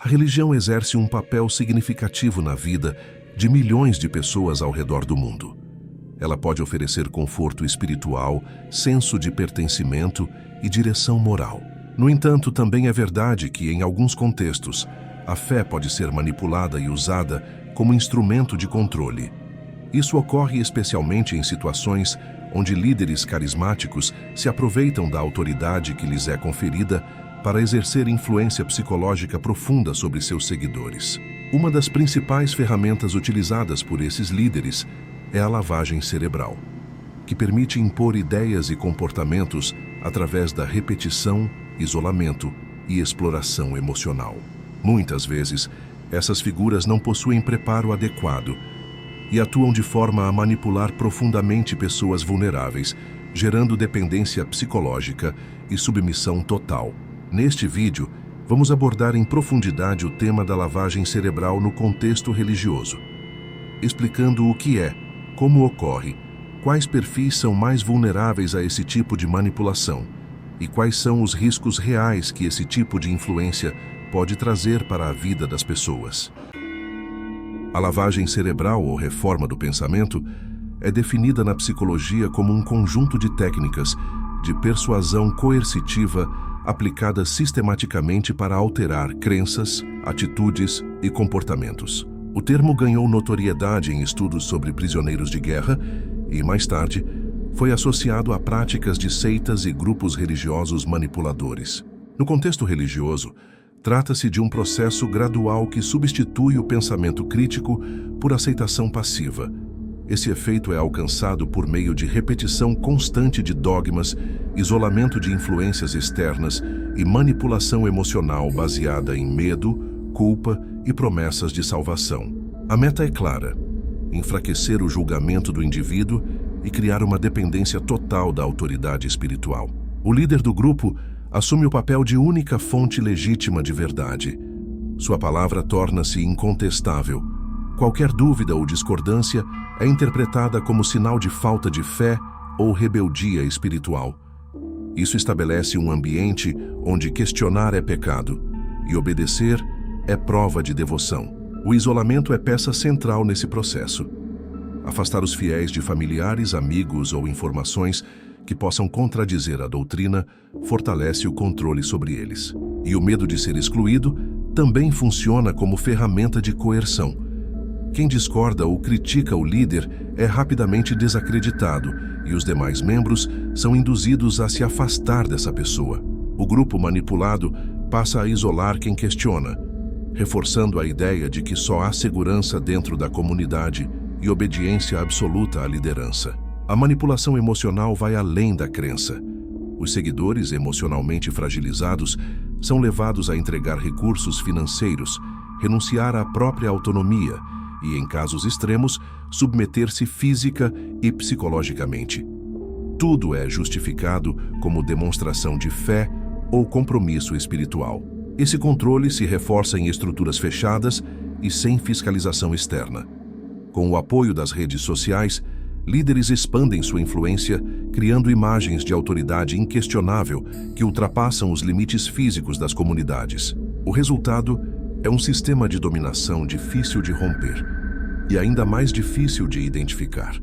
A religião exerce um papel significativo na vida de milhões de pessoas ao redor do mundo. Ela pode oferecer conforto espiritual, senso de pertencimento e direção moral. No entanto, também é verdade que, em alguns contextos, a fé pode ser manipulada e usada como instrumento de controle. Isso ocorre especialmente em situações onde líderes carismáticos se aproveitam da autoridade que lhes é conferida para exercer influência psicológica profunda sobre seus seguidores. Uma das principais ferramentas utilizadas por esses líderes é a lavagem cerebral, que permite impor ideias e comportamentos através da repetição, isolamento e exploração emocional. Muitas vezes, essas figuras não possuem preparo adequado e atuam de forma a manipular profundamente pessoas vulneráveis, gerando dependência psicológica e submissão total. Neste vídeo, vamos abordar em profundidade o tema da lavagem cerebral no contexto religioso, explicando o que é, como ocorre, quais perfis são mais vulneráveis a esse tipo de manipulação e quais são os riscos reais que esse tipo de influência pode trazer para a vida das pessoas. A lavagem cerebral ou reforma do pensamento é definida na psicologia como um conjunto de técnicas de persuasão coercitiva aplicadas sistematicamente para alterar crenças, atitudes e comportamentos. O termo ganhou notoriedade em estudos sobre prisioneiros de guerra e, mais tarde, foi associado a práticas de seitas e grupos religiosos manipuladores. No contexto religioso, trata-se de um processo gradual que substitui o pensamento crítico por aceitação passiva. Esse efeito é alcançado por meio de repetição constante de dogmas, isolamento de influências externas e manipulação emocional baseada em medo, culpa e promessas de salvação. A meta é clara: enfraquecer o julgamento do indivíduo e criar uma dependência total da autoridade espiritual. O líder do grupo assume o papel de única fonte legítima de verdade. Sua palavra torna-se incontestável. Qualquer dúvida ou discordância é interpretada como sinal de falta de fé ou rebeldia espiritual. Isso estabelece um ambiente onde questionar é pecado e obedecer é prova de devoção. O isolamento é peça central nesse processo. Afastar os fiéis de familiares, amigos ou informações que possam contradizer a doutrina fortalece o controle sobre eles. E o medo de ser excluído também funciona como ferramenta de coerção. Quem discorda ou critica o líder é rapidamente desacreditado e os demais membros são induzidos a se afastar dessa pessoa. O grupo manipulado passa a isolar quem questiona, reforçando a ideia de que só há segurança dentro da comunidade e obediência absoluta à liderança. A manipulação emocional vai além da crença. Os seguidores emocionalmente fragilizados são levados a entregar recursos financeiros, renunciar à própria autonomia e, em casos extremos, submeter-se física e psicologicamente. Tudo é justificado como demonstração de fé ou compromisso espiritual. Esse controle se reforça em estruturas fechadas e sem fiscalização externa. Com o apoio das redes sociais, líderes expandem sua influência, criando imagens de autoridade inquestionável que ultrapassam os limites físicos das comunidades. O resultado é um sistema de dominação difícil de romper e ainda mais difícil de identificar.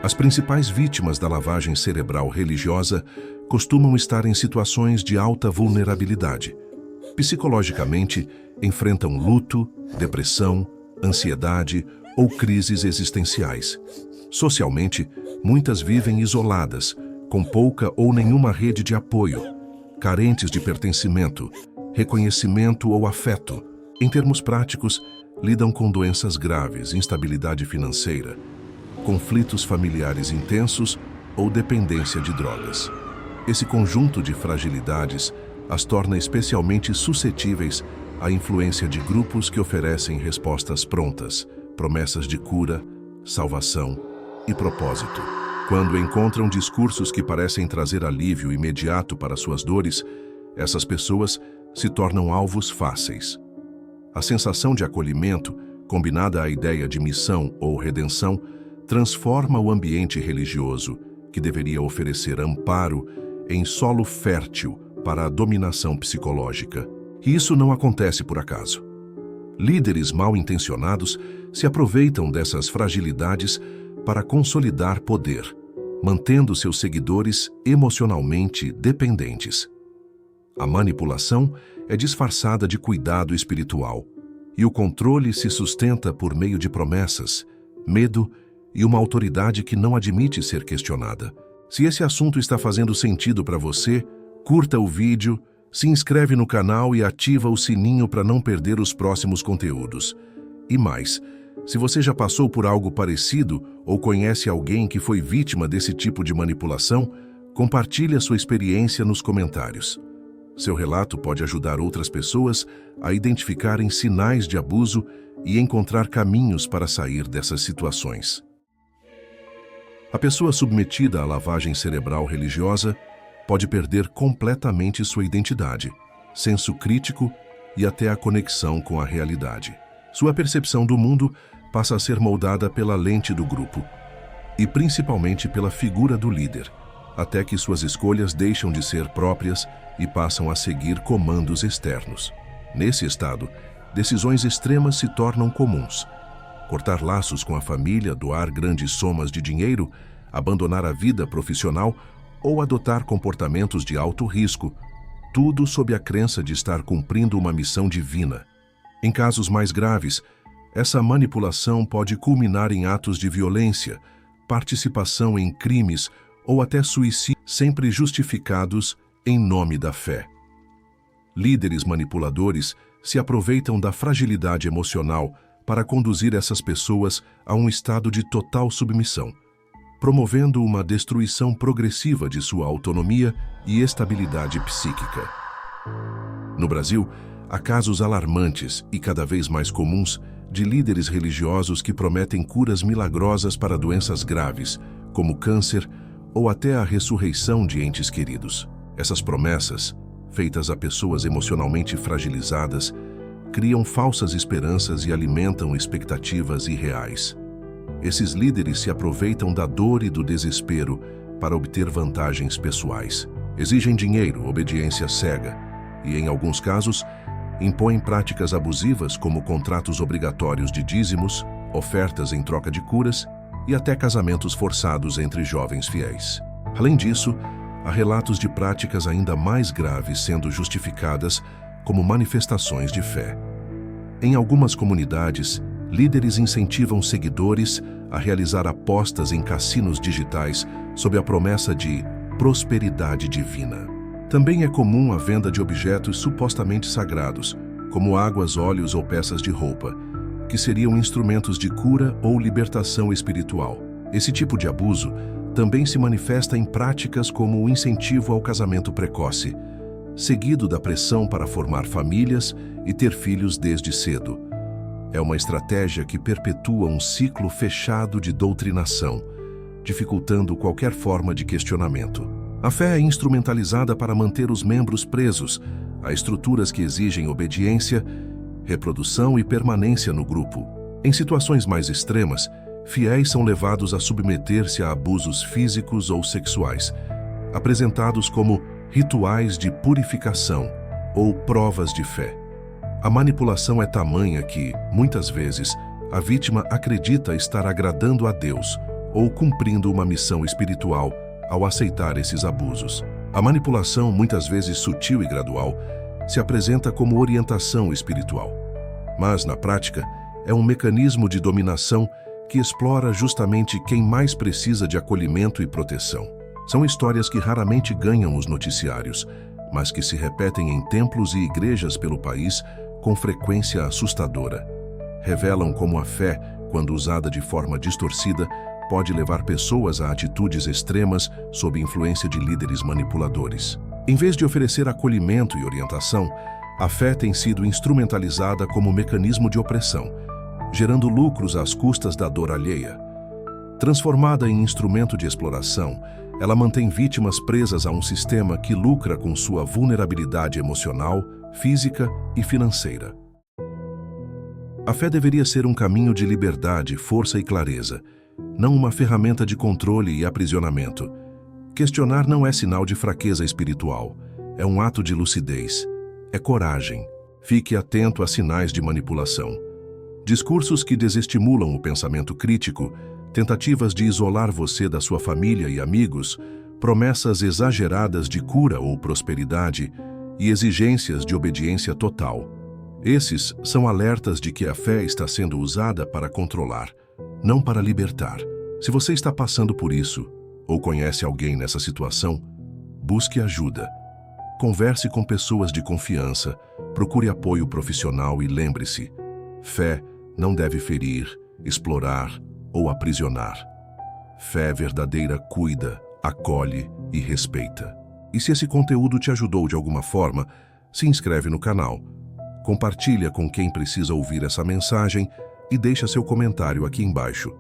As principais vítimas da lavagem cerebral religiosa costumam estar em situações de alta vulnerabilidade. Psicologicamente, enfrentam luto, depressão, ansiedade ou crises existenciais. Socialmente, muitas vivem isoladas, com pouca ou nenhuma rede de apoio, carentes de pertencimento, reconhecimento ou afeto. Em termos práticos, lidam com doenças graves, instabilidade financeira, conflitos familiares intensos ou dependência de drogas. Esse conjunto de fragilidades as torna especialmente suscetíveis à influência de grupos que oferecem respostas prontas, promessas de cura, salvação e propósito. Quando encontram discursos que parecem trazer alívio imediato para suas dores, essas pessoas se tornam alvos fáceis. A sensação de acolhimento, combinada à ideia de missão ou redenção, transforma o ambiente religioso, que deveria oferecer amparo, em solo fértil para a dominação psicológica. E isso não acontece por acaso. Líderes mal intencionados se aproveitam dessas fragilidades para consolidar poder, mantendo seus seguidores emocionalmente dependentes. A manipulação é disfarçada de cuidado espiritual, e o controle se sustenta por meio de promessas, medo e uma autoridade que não admite ser questionada. Se esse assunto está fazendo sentido para você, curta o vídeo, se inscreve no canal e ativa o sininho para não perder os próximos conteúdos. E mais, se você já passou por algo parecido ou conhece alguém que foi vítima desse tipo de manipulação, compartilhe a sua experiência nos comentários. Seu relato pode ajudar outras pessoas a identificarem sinais de abuso e encontrar caminhos para sair dessas situações. A pessoa submetida à lavagem cerebral religiosa pode perder completamente sua identidade, senso crítico e até a conexão com a realidade. Sua percepção do mundo passa a ser moldada pela lente do grupo e principalmente pela figura do líder, até que suas escolhas deixam de ser próprias e passam a seguir comandos externos. Nesse estado, decisões extremas se tornam comuns. Cortar laços com a família, doar grandes somas de dinheiro, abandonar a vida profissional ou adotar comportamentos de alto risco, tudo sob a crença de estar cumprindo uma missão divina. Em casos mais graves, essa manipulação pode culminar em atos de violência, participação em crimes ou até suicídio, sempre justificados em nome da fé. Líderes manipuladores se aproveitam da fragilidade emocional para conduzir essas pessoas a um estado de total submissão, promovendo uma destruição progressiva de sua autonomia e estabilidade psíquica. No Brasil, há casos alarmantes e cada vez mais comuns de líderes religiosos que prometem curas milagrosas para doenças graves, como câncer ou até a ressurreição de entes queridos. Essas promessas, feitas a pessoas emocionalmente fragilizadas, criam falsas esperanças e alimentam expectativas irreais. Esses líderes se aproveitam da dor e do desespero para obter vantagens pessoais. Exigem dinheiro, obediência cega e, em alguns casos, impõem práticas abusivas como contratos obrigatórios de dízimos, ofertas em troca de curas e até casamentos forçados entre jovens fiéis. Além disso, há relatos de práticas ainda mais graves sendo justificadas como manifestações de fé. Em algumas comunidades, líderes incentivam seguidores a realizar apostas em cassinos digitais sob a promessa de prosperidade divina. Também é comum a venda de objetos supostamente sagrados, como águas, óleos ou peças de roupa, que seriam instrumentos de cura ou libertação espiritual. Esse tipo de abuso também se manifesta em práticas como o incentivo ao casamento precoce, seguido da pressão para formar famílias e ter filhos desde cedo. É uma estratégia que perpetua um ciclo fechado de doutrinação, dificultando qualquer forma de questionamento. A fé é instrumentalizada para manter os membros presos a estruturas que exigem obediência, reprodução e permanência no grupo. Em situações mais extremas, fiéis são levados a submeter-se a abusos físicos ou sexuais, apresentados como rituais de purificação ou provas de fé. A manipulação é tamanha que, muitas vezes, a vítima acredita estar agradando a Deus ou cumprindo uma missão espiritual ao aceitar esses abusos. A manipulação, muitas vezes sutil e gradual, se apresenta como orientação espiritual. Mas, na prática, é um mecanismo de dominação que explora justamente quem mais precisa de acolhimento e proteção. São histórias que raramente ganham os noticiários, mas que se repetem em templos e igrejas pelo país com frequência assustadora. Revelam como a fé, quando usada de forma distorcida, pode levar pessoas a atitudes extremas sob influência de líderes manipuladores. Em vez de oferecer acolhimento e orientação, a fé tem sido instrumentalizada como mecanismo de opressão, gerando lucros às custas da dor alheia. Transformada em instrumento de exploração, ela mantém vítimas presas a um sistema que lucra com sua vulnerabilidade emocional, física e financeira. A fé deveria ser um caminho de liberdade, força e clareza, não uma ferramenta de controle e aprisionamento. Questionar não é sinal de fraqueza espiritual, é um ato de lucidez, é coragem. Fique atento a sinais de manipulação. Discursos que desestimulam o pensamento crítico, tentativas de isolar você da sua família e amigos, promessas exageradas de cura ou prosperidade e exigências de obediência total. Esses são alertas de que a fé está sendo usada para controlar, não para libertar. Se você está passando por isso, ou conhece alguém nessa situação, busque ajuda. Converse com pessoas de confiança, procure apoio profissional e lembre-se: fé não deve ferir, explorar ou aprisionar. Fé verdadeira cuida, acolhe e respeita. E se esse conteúdo te ajudou de alguma forma, se inscreve no canal, compartilha com quem precisa ouvir essa mensagem e deixa seu comentário aqui embaixo.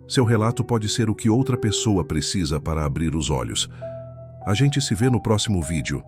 Seu relato pode ser o que outra pessoa precisa para abrir os olhos. A gente se vê no próximo vídeo.